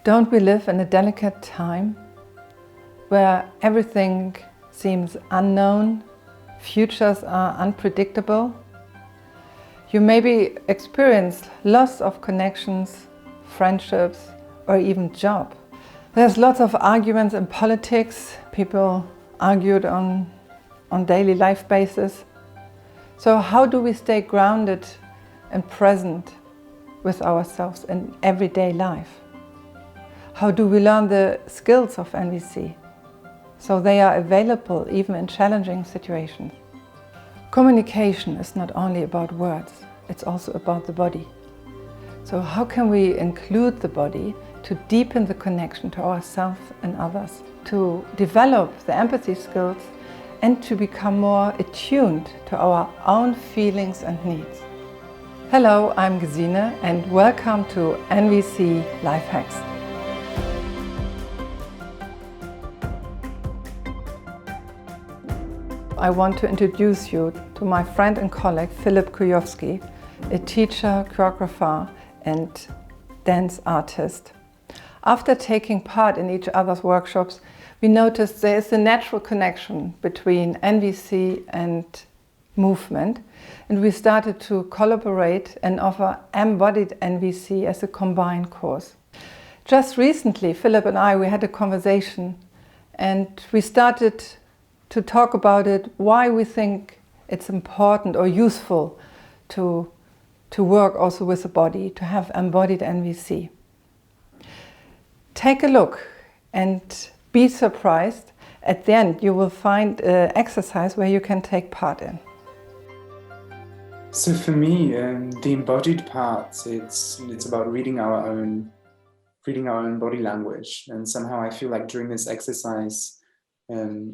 Don't we live in a delicate time where everything seems unknown, futures are unpredictable? You maybe experience loss of connections, friendships, or even job. There's lots of arguments in politics. People argued on daily life basis. So how do we stay grounded and present with ourselves in everyday life? How do we learn the skills of NVC so they are available even in challenging situations? Communication is not only about words, it's also about the body. So how can we include the body to deepen the connection to ourselves and others, to develop the empathy skills and to become more attuned to our own feelings and needs? Hello, I'm Gesine and welcome to NVC Life Hacks. I want to introduce you to my friend and colleague Philip Kujowski, a teacher, choreographer and dance artist. After taking part in each other's workshops, we noticed there is a natural connection between NVC and movement, and we started to collaborate and offer embodied NVC as a combined course. Just recently, Philip and I, we had a conversation and we started to talk about it, why we think it's important or useful to work also with the body, to have embodied NVC. Take a look and be surprised. At the end, you will find an exercise where you can take part in. So for me, the embodied part, it's about reading our own body language, and somehow I feel like during this exercise,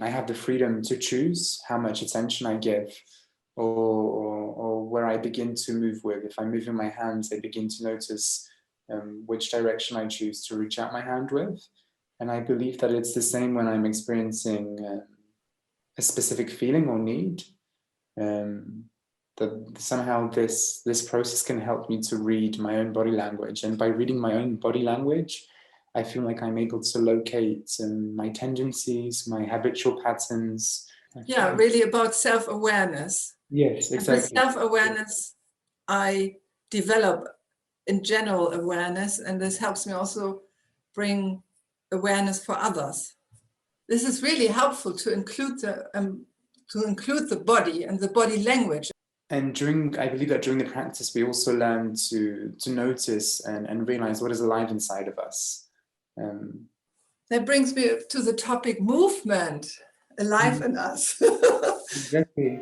I have the freedom to choose how much attention I give, or where I begin to move with. If I'm moving my hands, I begin to notice which direction I choose to reach out my hand with. And I believe that it's the same when I'm experiencing a specific feeling or need. That somehow this process can help me to read my own body language. And by reading my own body language, I feel like I'm able to locate my tendencies, my habitual patterns. Yeah, really about self-awareness. Yes, exactly. And with self-awareness, I develop in general awareness, and this helps me also bring awareness for others. This is really helpful to include the body and the body language. And I believe that during the practice, we also learn to notice and realize what is alive inside of us. That brings me to the topic movement, alive in us. Exactly.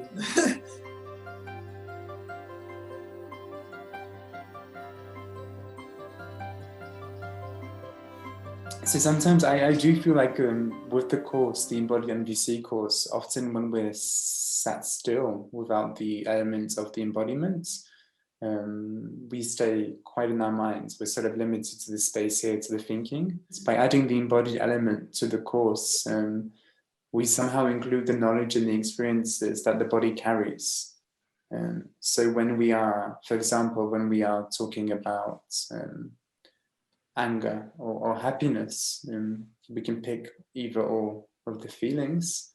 So sometimes I do feel like with the course, the Embodied NVC course, often when we're sat still without the elements of the embodiments, we stay quite in our minds. We're sort of limited to the space here, to the thinking. By adding the embodied element to the course, we somehow include the knowledge and the experiences that the body carries. So when we are, for example, when we are talking about anger or happiness, we can pick either or of the feelings.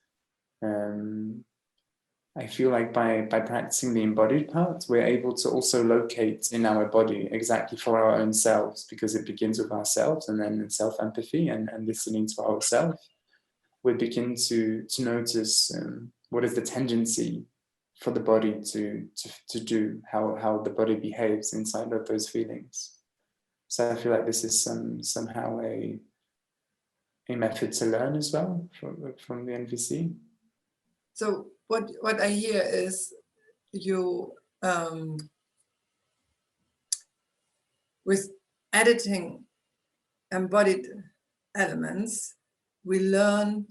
I feel like by practicing the embodied part, we're able to also locate in our body exactly for our own selves, because it begins with ourselves, and then in self-empathy and listening to ourselves, we begin to notice what is the tendency for the body to do, how the body behaves inside of those feelings. So I feel like this is somehow a method to learn as well from the NVC. So what I hear is you, with editing embodied elements, we learn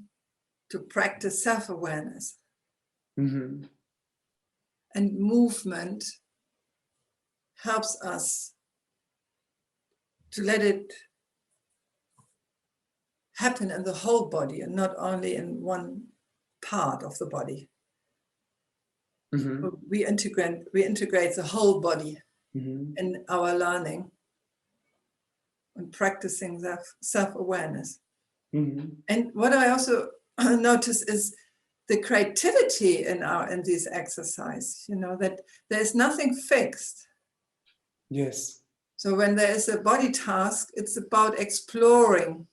to practice self-awareness. Mm-hmm. And movement helps us to let it happen in the whole body and not only in one part of the body. Mm-hmm. We integrate the whole body mm-hmm. in our learning. and practicing that self-awareness. Mm-hmm. And what I also notice is the creativity in these exercises, that there's nothing fixed. Yes. So when there is a body task, it's about exploring.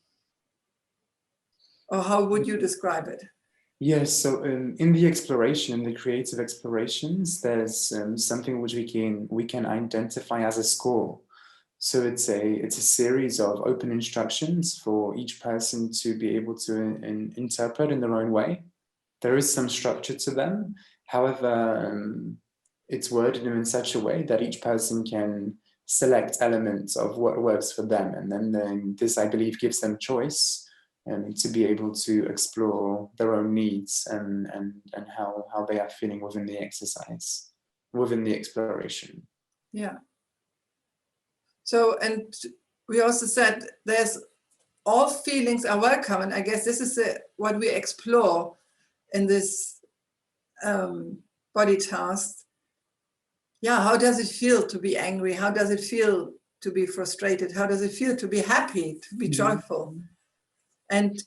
Or how would you describe it? Yes, so in the exploration, the creative explorations, there's something which we can identify as a score. So it's a series of open instructions for each person to be able to interpret in their own way. There is some structure to them. However, it's worded in such a way that each person can select elements of what works for them. And then this, I believe, gives them choice to be able to explore their own needs and how they are feeling within the exercise, within the exploration. Yeah. So, and we also said there's all feelings are welcome. And I guess this is what we explore in this body task. Yeah, how does it feel to be angry? How does it feel to be frustrated? How does it feel to be happy, to be joyful? And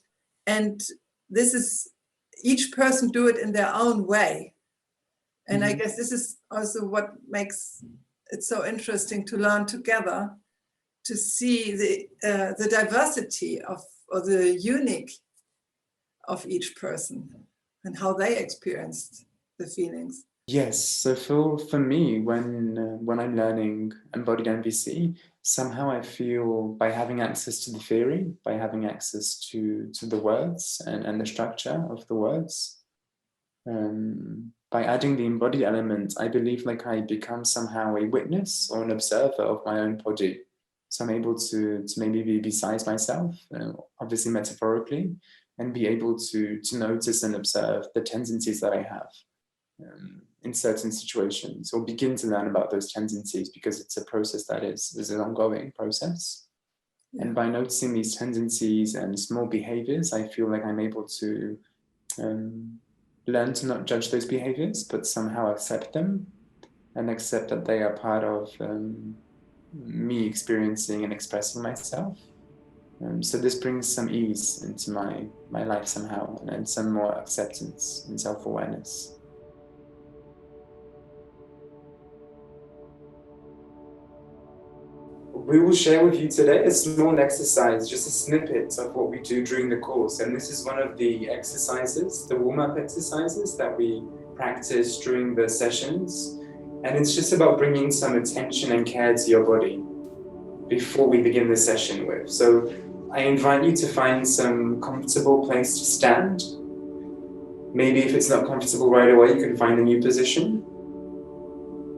this is, each person do it in their own way. And I guess this is also what makes it so interesting to learn together, to see the diversity or the unique of each person and how they experienced the feelings. Yes, so for me, when I'm learning embodied NVC, somehow I feel by having access to the theory, by having access to the words and the structure of the words, by adding the embodied element, I believe like I become somehow a witness or an observer of my own body. So I'm able to maybe be beside myself, obviously metaphorically, and be able to notice and observe the tendencies that I have in certain situations, or begin to learn about those tendencies, because it's a process that is an ongoing process. Yeah. And by noticing these tendencies and small behaviors, I feel like I'm able to learn to not judge those behaviors, but somehow accept them and accept that they are part of me experiencing and expressing myself. So this brings some ease into my life somehow, and some more acceptance and self-awareness. We will share with you today a small exercise, just a snippet of what we do during the course. And this is one of the exercises, the warm-up exercises that we practice during the sessions. And it's just about bringing some attention and care to your body before we begin the session with. So I invite you to find some comfortable place to stand. Maybe if it's not comfortable right away, you can find a new position.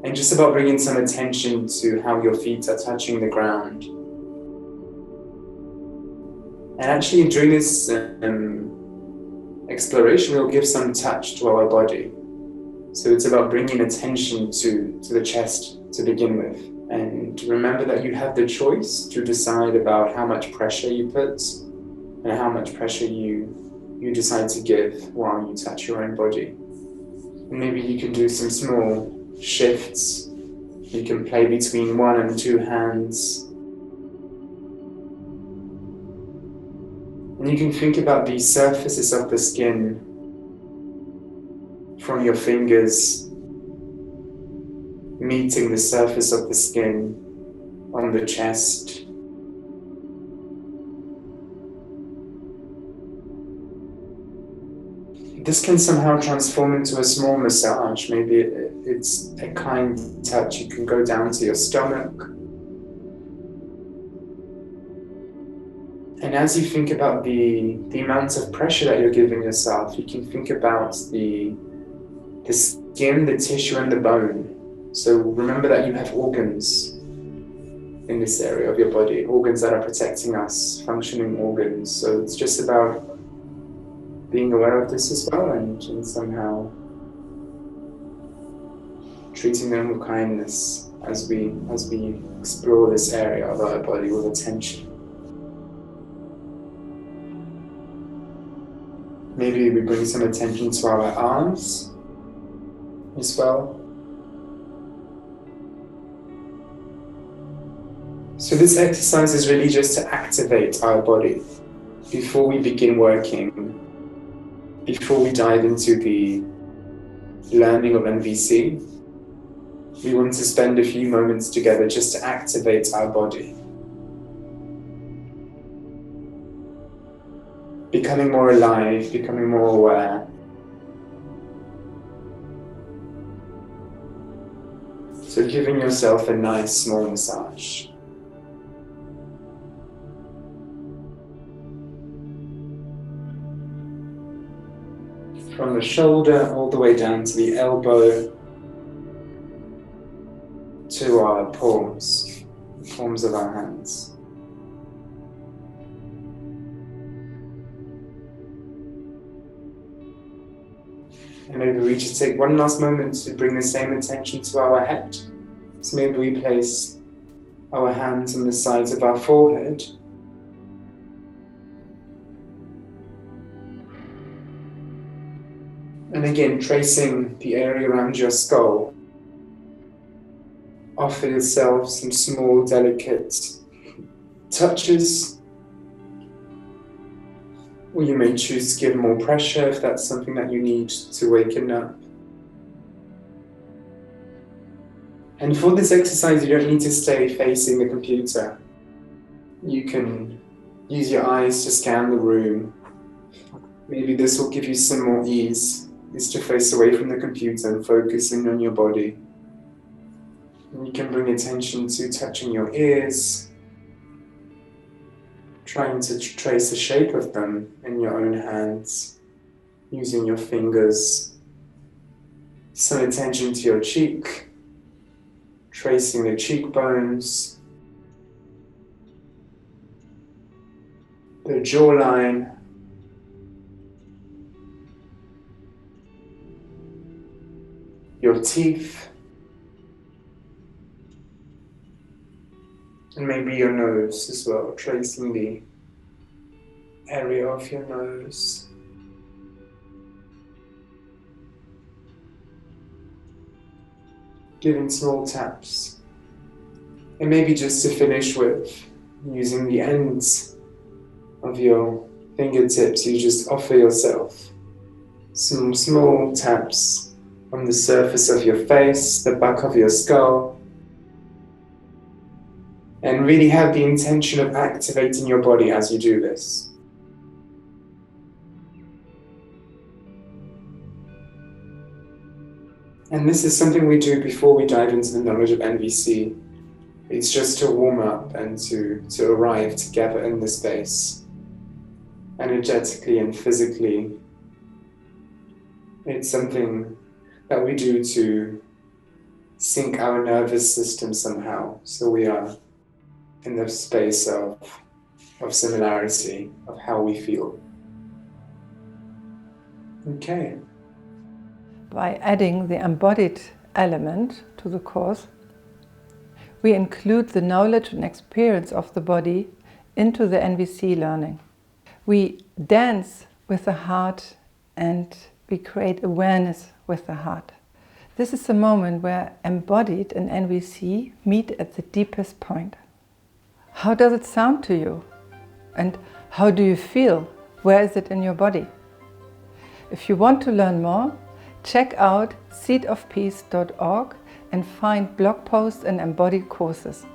And just about bringing some attention to how your feet are touching the ground. And actually during this exploration, we'll give some touch to our body. So it's about bringing attention to the chest to begin with. And remember that you have the choice to decide about how much pressure you put and how much pressure you decide to give while you touch your own body. And maybe you can do some small shifts. You can play between 1 and 2 hands. And you can think about the surfaces of the skin from your fingers meeting the surface of the skin on the chest. This can somehow transform into a small massage. Maybe it's a kind touch. You can go down to your stomach. And as you think about the amount of pressure that you're giving yourself, you can think about the skin, the tissue, and the bone. So remember that you have organs in this area of your body, organs that are protecting us, functioning organs. So it's just about being aware of this as well, and somehow treating them with kindness as we explore this area of our body with attention. Maybe we bring some attention to our arms as well. So this exercise is really just to activate our body before we begin working, before we dive into the learning of NVC. We want to spend a few moments together just to activate our body. Becoming more alive, becoming more aware. So giving yourself a nice small massage. From the shoulder all the way down to the elbow, to our palms, the palms of our hands. And maybe we just take one last moment to bring the same attention to our head. So maybe we place our hands on the sides of our forehead. And again, tracing the area around your skull. Offer yourself some small, delicate touches. Or you may choose to give more pressure if that's something that you need to waken up. And for this exercise, you don't need to stay facing the computer. You can use your eyes to scan the room. Maybe this will give you some more ease, is to face away from the computer and focusing on your body. And you can bring attention to touching your ears, trying to trace the shape of them in your own hands, using your fingers. Some attention to your cheek, tracing the cheekbones, the jawline, your teeth, and maybe your nose as well, tracing the area of your nose. Giving small taps. And maybe just to finish with, using the ends of your fingertips, you just offer yourself some small taps on the surface of your face, the back of your skull, and really have the intention of activating your body as you do this. And this is something we do before we dive into the knowledge of NVC. It's just to warm up and to arrive together in the space, energetically and physically. It's something that we do to sync our nervous system somehow, so we are in the space of similarity, of how we feel. Okay. By adding the embodied element to the course, we include the knowledge and experience of the body into the NVC learning. We dance with the heart and we create awareness with the heart. This is the moment where embodied and NVC meet at the deepest point. How does it sound to you? And how do you feel? Where is it in your body? If you want to learn more, check out seedofpeace.org and find blog posts and embodied courses.